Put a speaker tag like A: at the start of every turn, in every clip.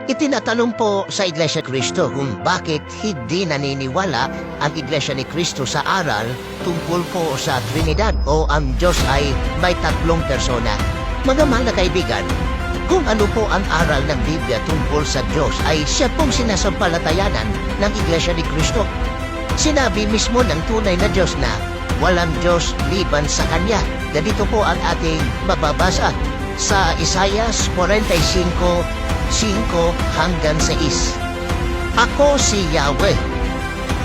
A: Itinatanong po sa Iglesia Cristo kung bakit hindi naniniwala ang Iglesia ni Cristo sa aral tungkol po sa Trinidad o ang Diyos ay may tatlong persona. Mga mahal na kaibigan, kung ano po ang aral ng Biblia tungkol sa Diyos ay siya pong sinasampalatayanan ng Iglesia ni Cristo. Sinabi mismo ng tunay na Diyos na walang Diyos liban sa Kanya. Ganito po ang ating mababasa sa Isaias 45:5 hanggang 6. Ako si Yahweh.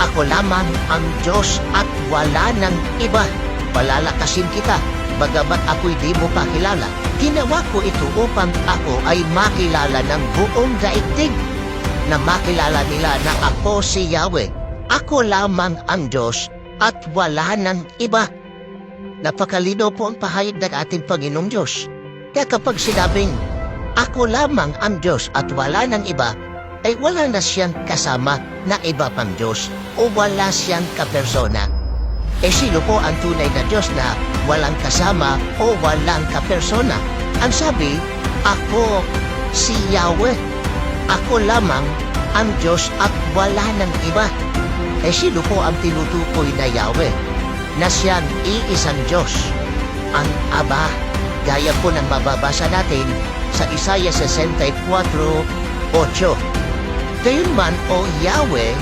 A: Ako lamang ang Diyos at wala ng iba. Palalakasin kita, bagamat ako'y di mo pa kilala. Ginawa ko ito upang ako ay makilala ng buong daigdig, na makilala nila na ako si Yahweh. Ako lamang ang Diyos at wala ng iba. Napakalino po ang pahayag ng ating Panginoong Diyos. Kaya kapag sinabing, ako lamang ang Diyos at wala ng iba, ay wala na siyang kasama na iba pang Diyos o wala siyang kapersona. E sino po ang tunay na Diyos na walang kasama o walang kapersona? Ang sabi, ako si Yahweh. Ako lamang ang Diyos at wala ng iba. E sino po ang tinutukoy na Yahweh? Na siyang iisang Diyos, ang Aba. Gaya po ng mababasa natin sa Isaiah 64:8. Gayunman, O Yahweh,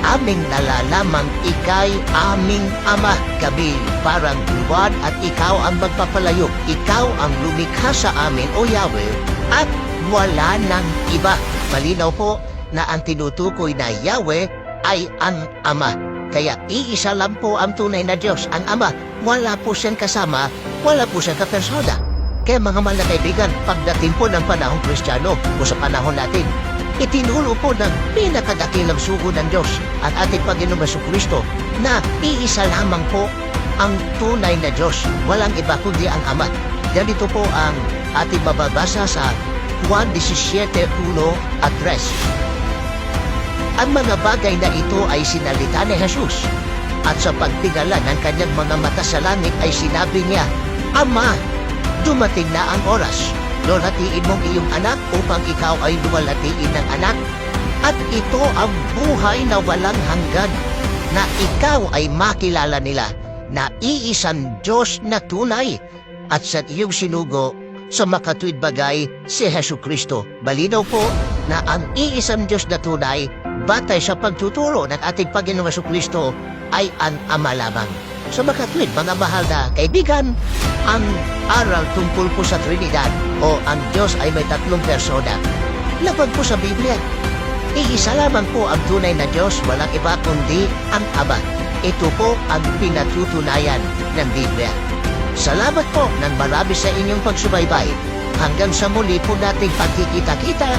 A: aming nalalamang ika'y aming Ama. Kami parang luwad at ikaw ang magpapalayo. Ikaw ang lumikha sa amin, O Yahweh, at wala ng iba. Malinaw po na ang tinutukoy na Yahweh ay ang Ama. Kaya iisa lang po ang tunay na Diyos, ang Ama. Wala po siyang kasama, wala po siyang kapersona. Kaya mga mahal na kaibigan, pagdating po ng panahong Kristiyano o sa panahon natin, itinulo po ng pinakadakilang sugo ng Diyos ang ating Panginoong Jesucristo na iisa lamang po ang tunay na Diyos. Walang iba kundi ang Ama. Ganito po ang ating mababasa sa Juan 17:1 at 3. Ang mga bagay na ito ay sinalita ni Jesus, at sa pagtingala ng kanyang mga mata sa langit ay sinabi niya, Ama, dumating na ang oras. Lulatiin mong iyong anak upang ikaw ay luwalatiin ng anak. At ito ang buhay na walang hanggan, na ikaw ay makilala nila na iisang Diyos na tunay, at sa iyong sinugo sa makatuwid bagay si Jesucristo. Malinaw po na ang iisang Diyos na tunay, batay sa pagtuturo ng ating Panginoong Jesucristo, ay ang Ama lamang. Sa makatuwid, mga mahal na kaibigan, ang aral tungkol po sa Trinidad o ang Diyos ay may tatlong persona. Lapag po sa Biblia, iisa lamang po ang tunay na Diyos, walang iba kundi ang Ama. Ito po ang pinatutunayan ng Biblia. Salamat po ng marami sa inyong pagsubaybay. Hanggang sa muli po nating pagkikita-kita.